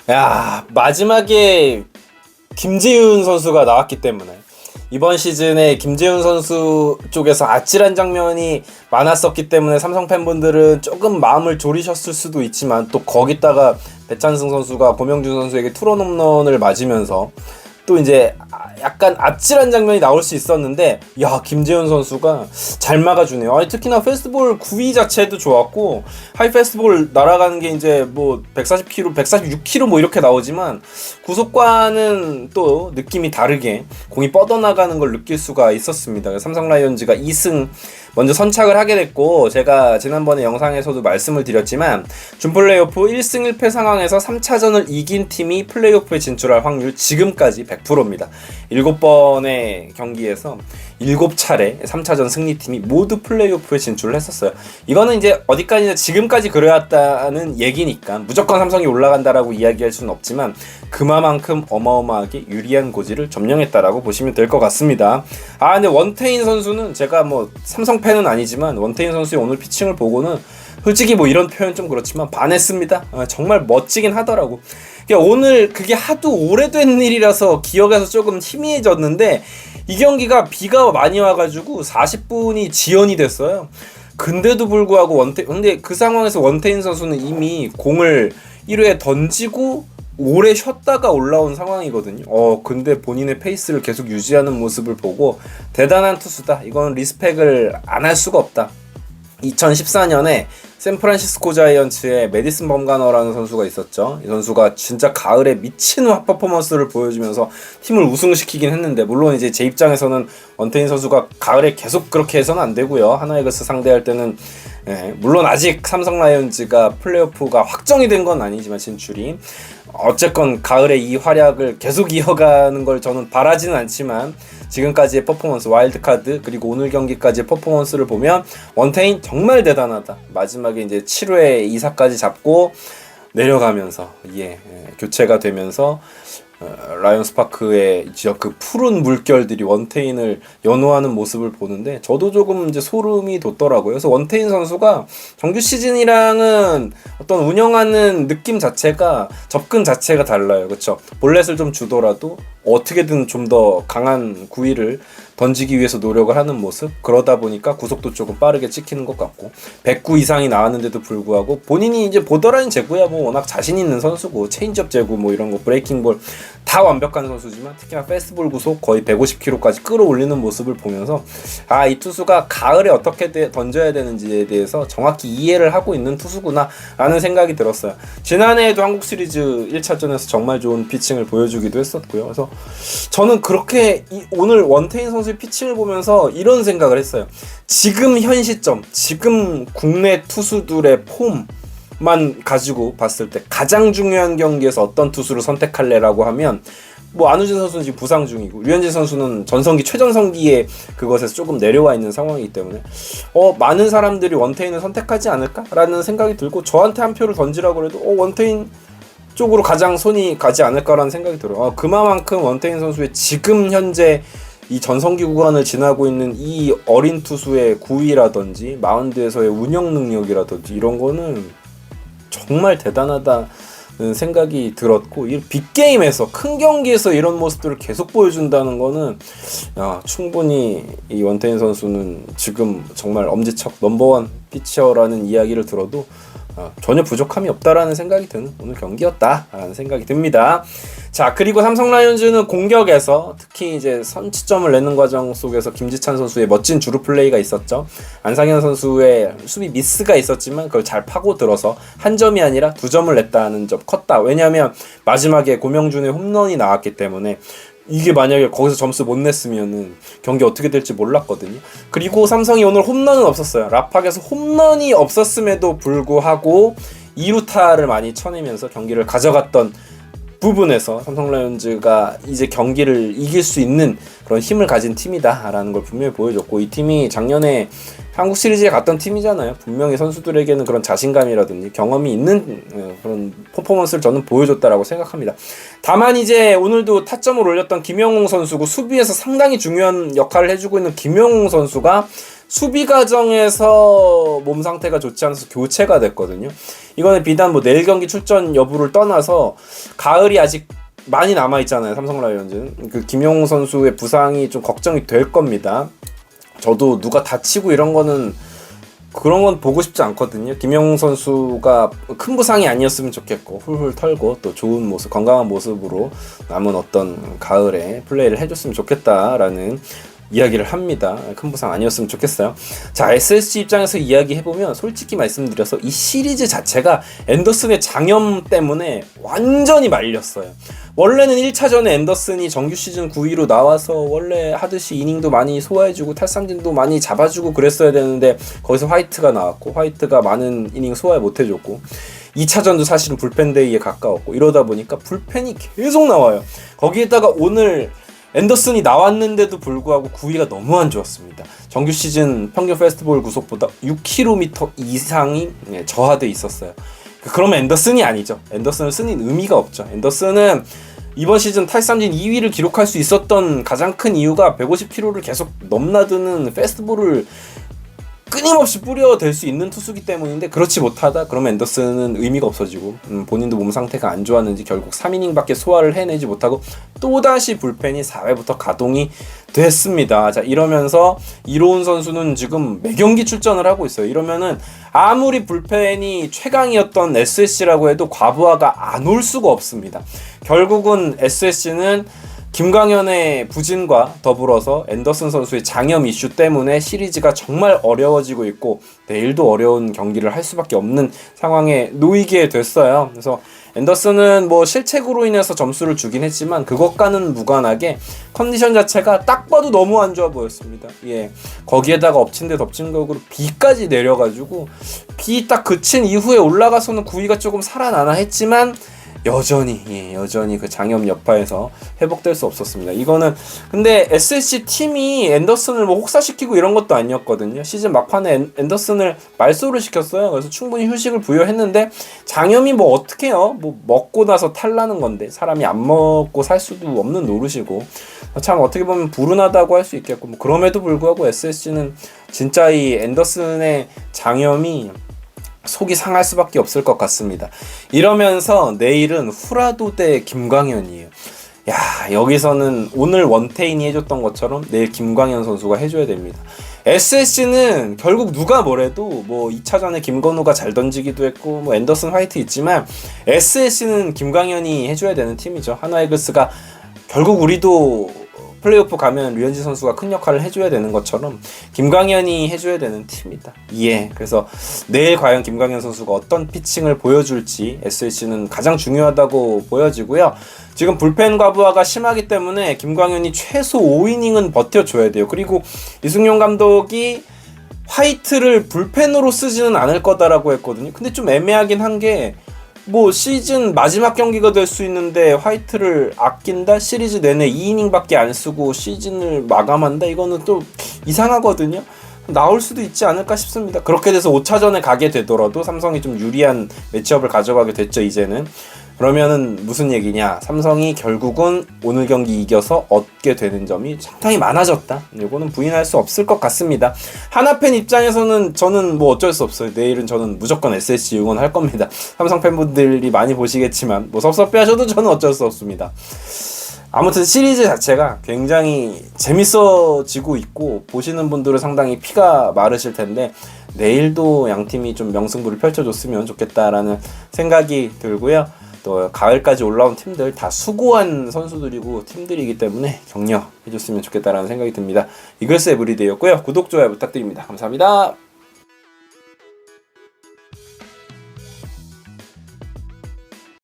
야, 마지막에 김재윤 선수가 나왔기 때문에 이번 시즌에 김재윤 선수 쪽에서 아찔한 장면이 많았었기 때문에 삼성 팬분들은 조금 마음을 졸이셨을 수도 있지만, 또 거기다가 배찬승 선수가 고명준 선수에게 투런 홈런을 맞으면서 또 이제 약간 아찔한 장면이 나올 수 있었는데, 야, 김재현 선수가 잘 막아주네요. 아니, 특히나 페스트볼 9위 자체도 좋았고, 하이 페스트볼 날아가는 게 이제 뭐 140km, 146km 뭐 이렇게 나오지만, 구속과는 또 느낌이 다르게 공이 뻗어나가는 걸 느낄 수가 있었습니다. 삼성 라이온즈가 2승 먼저 선착을 하게 됐고, 제가 지난번에 영상에서도 말씀을 드렸지만 준 플레이오프 1승 1패 상황에서 3차전을 이긴 팀이 플레이오프에 진출할 확률 지금까지 100%입니다. 7번의 경기에서 7차례 3차전 승리팀이 모두 플레이오프에 진출을 했었어요. 이거는 이제 어디까지나 지금까지 그래왔다는 얘기니까 무조건 삼성이 올라간다라고 이야기할 수는 없지만, 그만큼 어마어마하게 유리한 고지를 점령했다라고 보시면 될 것 같습니다. 근데 원태인 선수는, 제가 뭐 삼성 팬은 아니지만 원태인 선수의 오늘 피칭을 보고는 솔직히 뭐 이런 표현 좀 그렇지만 반했습니다. 정말 멋지긴 하더라고. 오늘 그게 하도 오래된 일이라서 기억에서 조금 희미해졌는데, 이 경기가 비가 많이 와가지고 40분이 지연이 됐어요. 근데도 불구하고 근데 그 상황에서 원태인 선수는 이미 공을 1회에 던지고 오래 쉬었다가 올라온 상황이거든요. 근데 본인의 페이스를 계속 유지하는 모습을 보고 대단한 투수다, 이건 리스펙을 안 할 수가 없다. 2014년에 샌프란시스코 자이언츠의 메디슨 범가너라는 선수가 있었죠. 이 선수가 진짜 가을에 미친 핫 퍼포먼스를 보여주면서 팀을 우승시키긴 했는데, 물론 이제 제 입장에서는 원태인 선수가 가을에 계속 그렇게 해서는 안 되고요. 하나이글스 상대할 때는 물론 아직 삼성 라이온즈가 플레이오프가 확정이 된 건 아니지만 진출이, 어쨌건 가을에 이 활약을 계속 이어가는 걸 저는 바라지는 않지만, 지금까지의 퍼포먼스, 와일드카드 그리고 오늘 경기까지의 퍼포먼스를 보면 원태인 정말 대단하다. 마지막에 이제 7회 2사까지 잡고 내려가면서 교체가 되면서 라이온스 파크의 그 푸른 물결들이 원태인을 연호하는 모습을 보는데 저도 조금 이제 소름이 돋더라고요. 그래서 원태인 선수가 정규 시즌이랑은 어떤 운영하는 느낌 자체가, 접근 자체가 달라요. 그렇죠? 볼넷을 좀 주더라도 어떻게든 좀 더 강한 구위를 던지기 위해서 노력을 하는 모습, 그러다 보니까 구속도 조금 빠르게 찍히는 것 같고, 109 이상이 나왔는데도 불구하고 본인이 이제 보더라인 제구야 뭐 워낙 자신 있는 선수고, 체인지업 제구 뭐 이런 거, 브레이킹볼 다 완벽한 선수지만 특히나 페스트볼 구속 거의 150km까지 끌어올리는 모습을 보면서 이 투수가 가을에 어떻게 던져야 되는지에 대해서 정확히 이해를 하고 있는 투수구나 라는 생각이 들었어요. 지난해에도 한국 시리즈 1차전에서 정말 좋은 피칭을 보여주기도 했었고요. 그래서 저는 그렇게 오늘 원태인 선수의 피칭을 보면서 이런 생각을 했어요. 지금 현 시점, 지금 국내 투수들의 폼만 가지고 봤을 때 가장 중요한 경기에서 어떤 투수를 선택할래라고 하면, 뭐 안우진 선수는 지금 부상 중이고 류현진 선수는 전성기 최전성기에 그것에서 조금 내려와 있는 상황이기 때문에 많은 사람들이 원태인을 선택하지 않을까라는 생각이 들고, 저한테 한 표를 던지라고 해도 원태인 쪽으로 가장 손이 가지 않을까라는 생각이 들어요. 그만큼 원태인 선수의 지금 현재 이 전성기 구간을 지나고 있는 이 어린 투수의 구위라든지 마운드에서의 운영 능력이라든지 이런 거는 정말 대단하다는 생각이 들었고, 이 빅게임에서, 큰 경기에서 이런 모습들을 계속 보여준다는 거는 충분히 이 원태인 선수는 지금 정말 엄지척 넘버원 피처라는 이야기를 들어도 전혀 부족함이 없다라는 생각이 드는 오늘 경기였다라는 생각이 듭니다. 자, 그리고 삼성 라이온즈는 공격에서 특히 이제 선취점을 내는 과정 속에서 김지찬 선수의 멋진 주루 플레이가 있었죠. 안상현 선수의 수비 미스가 있었지만 그걸 잘 파고들어서 한 점이 아니라 2점을 냈다는 점 컸다. 왜냐하면 마지막에 고명준의 홈런이 나왔기 때문에 이게 만약에 거기서 점수 못 냈으면은 경기 어떻게 될지 몰랐거든요. 그리고 삼성이 오늘 홈런은 없었어요. 라팍에서 홈런이 없었음에도 불구하고 2루타를 많이 쳐내면서 경기를 가져갔던 부분에서 삼성 라이온즈가 이제 경기를 이길 수 있는 그런 힘을 가진 팀이다라는 걸 분명히 보여줬고, 이 팀이 작년에 한국 시리즈에 갔던 팀이잖아요. 분명히 선수들에게는 그런 자신감이라든지 경험이 있는 그런 퍼포먼스를 저는 보여줬다라고 생각합니다. 다만 이제 오늘도 타점을 올렸던 김영웅 선수고, 수비에서 상당히 중요한 역할을 해주고 있는 김영웅 선수가 수비 과정에서 몸 상태가 좋지 않아서 교체가 됐거든요. 이거는 비단 뭐 내일 경기 출전 여부를 떠나서 가을이 아직 많이 남아있잖아요. 삼성 라이온즈는. 그 김용우 선수의 부상이 좀 걱정이 될 겁니다. 저도 누가 다치고 이런 거는 그런 건 보고 싶지 않거든요. 김용우 선수가 큰 부상이 아니었으면 좋겠고 훌훌 털고 또 좋은 모습, 건강한 모습으로 남은 어떤 가을에 플레이를 해줬으면 좋겠다라는 이야기를 합니다. 큰 부상 아니었으면 좋겠어요. 자, SSG 입장에서 이야기해보면 솔직히 말씀드려서 이 시리즈 자체가 앤더슨의 장염 때문에 완전히 말렸어요. 원래는 1차전에 앤더슨이 정규 시즌 9위로 나와서 원래 하듯이 이닝도 많이 소화해주고 탈삼진도 많이 잡아주고 그랬어야 되는데 거기서 화이트가 나왔고 화이트가 많은 이닝 소화 못해줬고 2차전도 사실은 불펜 데이에 가까웠고 이러다 보니까 불펜이 계속 나와요. 거기에다가 오늘 앤더슨이 나왔는데도 불구하고 구위가 너무 안 좋았습니다. 정규 시즌 평균 페스티벌 구속보다 6km 이상이 저하돼 있었어요. 그러면 앤더슨이 아니죠. 앤더슨을 쓰는 의미가 없죠. 앤더슨은 이번 시즌 탈삼진 2위를 기록할 수 있었던 가장 큰 이유가 150km를 계속 넘나드는 페스티벌을 끊임없이 뿌려댈 수 있는 투수기 때문인데 그렇지 못하다 그러면 앤더슨은 의미가 없어지고 본인도 몸 상태가 안 좋았는지 결국 3이닝밖에 소화를 해내지 못하고 또다시 불펜이 4회부터 가동이 됐습니다. 자, 이러면서 이로운 선수는 지금 매경기 출전을 하고 있어요. 이러면은 아무리 불펜이 최강이었던 SSC라고 해도 과부하가 안 올 수가 없습니다. 결국은 SSC는 김광현의 부진과 더불어서 앤더슨 선수의 장염 이슈 때문에 시리즈가 정말 어려워지고 있고 내일도 어려운 경기를 할 수밖에 없는 상황에 놓이게 됐어요. 그래서 앤더슨은 뭐 실책으로 인해서 점수를 주긴 했지만 그것과는 무관하게 컨디션 자체가 딱 봐도 너무 안 좋아 보였습니다. 예, 거기에다가 엎친 데 덮친 격으로 비까지 내려가지고 비 딱 그친 이후에 올라가서는 구위가 조금 살아나나 했지만 여전히 그 장염 여파에서 회복될 수 없었습니다. 이거는 근데 SSC 팀이 앤더슨을 뭐 혹사시키고 이런 것도 아니었거든요. 시즌 막판에 앤더슨을 말소를 시켰어요. 그래서 충분히 휴식을 부여했는데 장염이 뭐 어떡해요? 뭐 먹고 나서 탈나는 건데 사람이 안 먹고 살 수도 없는 노릇이고 참 어떻게 보면 불운하다고 할 수 있겠고 뭐 그럼에도 불구하고 SSC는 진짜 이 앤더슨의 장염이 속이 상할 수밖에 없을 것 같습니다. 이러면서 내일은 후라도 대 김광현이에요. 야, 여기서는 오늘 원태인이 해줬던 것처럼 내일 김광현 선수가 해줘야 됩니다. SSC는 결국 누가 뭐래도 뭐 2차전에 김건우가 잘 던지기도 했고 뭐 앤더슨 화이트 있지만 SSC는 김광현이 해줘야 되는 팀이죠. 하나이글스가 결국 우리도 플레이오프 가면 류현진 선수가 큰 역할을 해줘야 되는 것처럼 김광현이 해줘야 되는 팀이다. 예, 그래서 내일 과연 김광현 선수가 어떤 피칭을 보여줄지 SSC는 가장 중요하다고 보여지고요. 지금 불펜 과부하가 심하기 때문에 김광현이 최소 5이닝은 버텨줘야 돼요. 그리고 이승용 감독이 화이트를 불펜으로 쓰지는 않을 거다라고 했거든요. 근데 좀 애매하긴 한 게 뭐 시즌 마지막 경기가 될 수 있는데 화이트를 아낀다? 시리즈 내내 2이닝밖에 안 쓰고 시즌을 마감한다? 이거는 또 이상하거든요. 나올 수도 있지 않을까 싶습니다. 그렇게 돼서 5차전에 가게 되더라도 삼성이 좀 유리한 매치업을 가져가게 됐죠, 이제는. 그러면은 무슨 얘기냐? 삼성이 결국은 오늘 경기 이겨서 얻게 되는 점이 상당히 많아졌다. 이거는 부인할 수 없을 것 같습니다. 하나팬 입장에서는 저는 뭐 어쩔 수 없어요. 내일은 저는 무조건 SSG 응원할 겁니다. 삼성 팬분들이 많이 보시겠지만 뭐 섭섭해하셔도 저는 어쩔 수 없습니다. 아무튼 시리즈 자체가 굉장히 재밌어지고 있고 보시는 분들은 상당히 피가 마르실 텐데 내일도 양팀이 좀 명승부를 펼쳐줬으면 좋겠다라는 생각이 들고요. 또 가을까지 올라온 팀들 다 수고한 선수들이고 팀들이기 때문에 격려해줬으면 좋겠다라는 생각이 듭니다. 이글스 에브리데이였고요. 구독, 좋아요 부탁드립니다. 감사합니다.